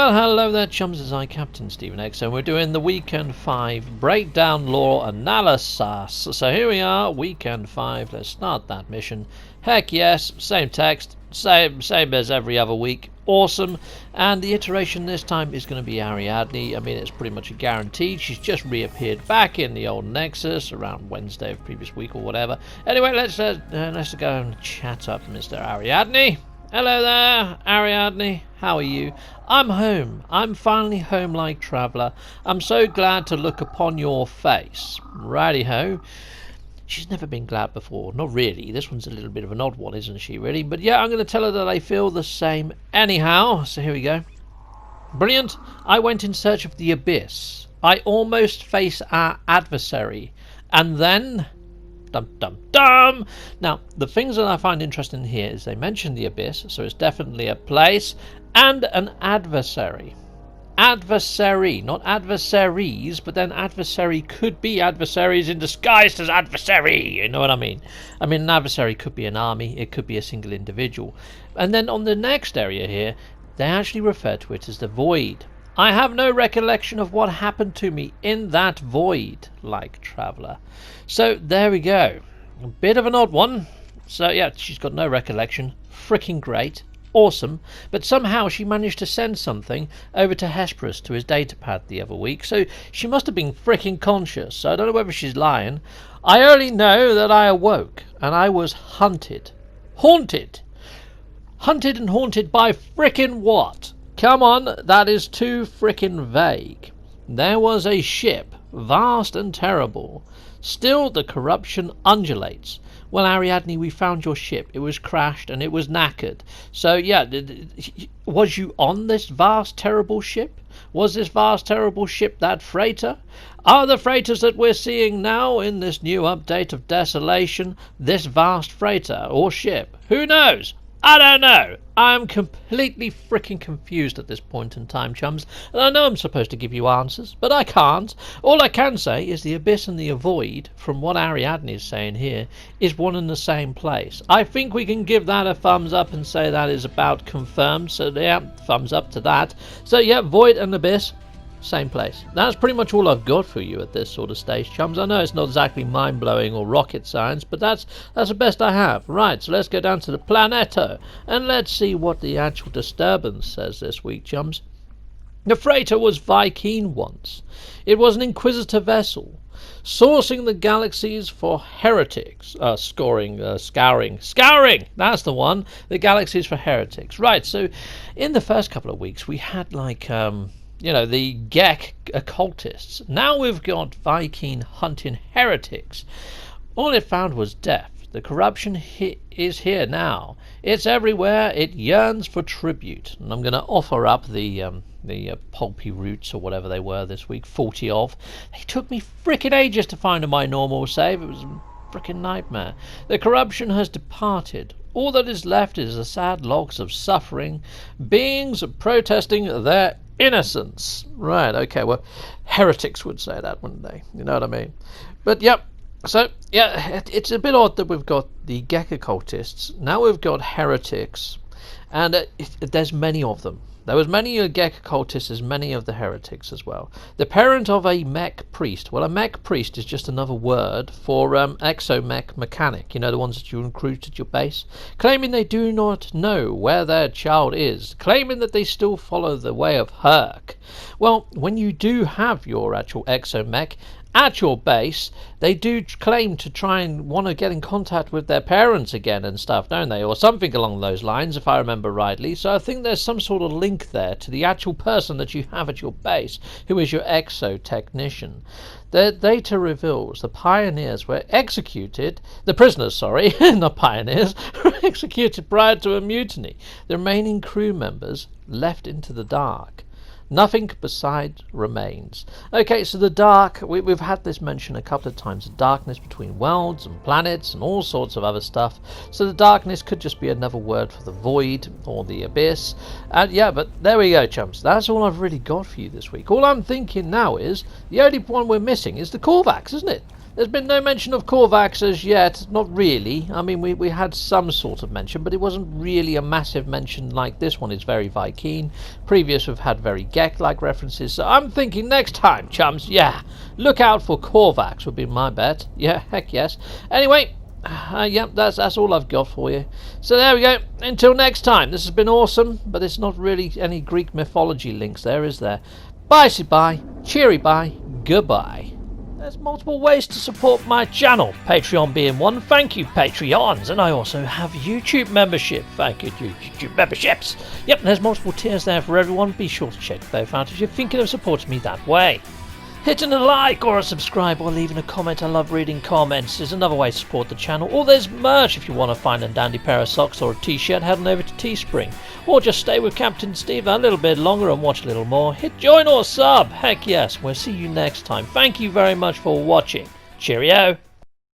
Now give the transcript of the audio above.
Well, hello there, chums. It's I, Captain Stephen X, and we're doing the Weekend 5 Breakdown Lore Analysis. So here we are, Weekend 5. Let's start that mission. Heck yes, same text, same as every other week. Awesome. And the iteration this time is going to be Ariadne. I mean, it's pretty much a guarantee. She's just reappeared back in the old Nexus around Wednesday of previous week or whatever. Anyway, let's go and chat up Mr. Ariadne. Hello there, Ariadne. How are you? I'm home. I'm finally home like traveller. I'm so glad to look upon your face. Righty-ho. She's never been glad before. Not really. This one's a little bit of an odd one, isn't she, really? But yeah, I'm going to tell her that I feel the same anyhow. So here we go. Brilliant. I went in search of the abyss. I almost faced our adversary. And then... Dum dum dum! Now, the things that I find interesting here is they mention the abyss, so it's definitely a place, and an adversary. Adversary, not adversaries, but then adversary could be adversaries in disguise as adversary. You know what I mean? I mean, an adversary could be an army, it could be a single individual. And then on the next area here, they actually refer to it as the void. I have no recollection of what happened to me in that void, like traveller. So there we go. A bit of an odd one. So yeah, she's got no recollection. Freaking great. Awesome. But somehow she managed to send something over to Hesperus to his datapad the other week. So she must have been freaking conscious. So I don't know whether she's lying. I only know that I awoke and I was hunted. Haunted. Hunted and haunted by freaking what? Come on, that is too frickin' vague. There was a ship, vast and terrible. Still the corruption undulates. Well, Ariadne, we found your ship. It was crashed and it was knackered. So, yeah, was you on this vast, terrible ship? Was this vast, terrible ship that freighter? Are the freighters that we're seeing now in this new update of Desolation this vast freighter or ship? Who knows? I don't know. I'm completely freaking confused at this point in time, chums. And I know I'm supposed to give you answers, but I can't. All I can say is the abyss and the void, from what Ariadne is saying here, is one and the same place. I think we can give that a thumbs up and say that is about confirmed. So yeah, thumbs up to that. So yeah, void and abyss, same place. That's pretty much all I've got for you at this sort of stage, chums. I know it's not exactly mind-blowing or rocket science, but that's the best I have. Right, so let's go down to the Planeto, and let's see what the actual disturbance says this week, chums. The freighter was Viking once. It was an inquisitor vessel, sourcing the galaxies for heretics. Scouring, that's the one. The galaxies for heretics. Right, so in the first couple of weeks, we had like... the Gek occultists. Now we've got Viking hunting heretics. All it found was death. The corruption is here now. It's everywhere. It yearns for tribute. And I'm going to offer up the pulpy roots or whatever they were this week, 40 of. They took me frickin' ages to find on my normal save. It was a frickin' nightmare. The corruption has departed. All that is left is the sad logs of suffering, beings protesting their innocence. Right, okay, well, heretics would say that, wouldn't they? You know what I mean? But, yep, so, yeah, it's a bit odd that we've got the Gek occultists, now we've got heretics, and there's many of them. There was many Gek occultists as many of the heretics as well. The parent of a mech priest. Well, a mech priest is just another word for exomech mechanic. You know, the ones that you recruit at your base. Claiming they do not know where their child is. Claiming that they still follow the way of Herc. Well, when you do have your actual exomech at your base, they do claim to try and want to get in contact with their parents again and stuff, don't they? Or something along those lines, if I remember rightly. So I think there's some sort of link there to the actual person that you have at your base, who is your exo-technician. The data reveals the pioneers were executed, the prisoners, sorry, not pioneers, were executed prior to a mutiny. The remaining crew members left into the dark. Nothing besides remains. Okay, so the dark, we've had this mentioned a couple of times, the darkness between worlds and planets and all sorts of other stuff. So the darkness could just be another word for the void or the abyss. And yeah, but there we go, chums. That's all I've really got for you this week. All I'm thinking now is, the only one we're missing is the Korvax, isn't it? There's been no mention of Korvax as yet, not really. I mean, we had some sort of mention, but it wasn't really a massive mention like this one. It's very Viking. Previous we've had very Gek-like references, so I'm thinking next time, chums, yeah, look out for Korvax would be my bet. Yeah, heck yes. Anyway, yeah, that's all I've got for you. So there we go. Until next time, this has been awesome, but there's not really any Greek mythology links there, is there? Bye-bye, cheery bye, goodbye. There's multiple ways to support my channel, Patreon being one. Thank you, Patreons. And I also have YouTube membership. Thank you, YouTube memberships. Yep, there's multiple tiers there for everyone. Be sure to check both out if you're thinking of supporting me that way. Hitting a like or a subscribe or leaving a comment. I love reading comments. Is another way to support the channel. Or there's merch if you want a fine and dandy pair of socks or a t-shirt. Head on over to Teespring. Or just stay with Captain Steve a little bit longer and watch a little more. Hit join or sub. Heck yes. We'll see you next time. Thank you very much for watching. Cheerio.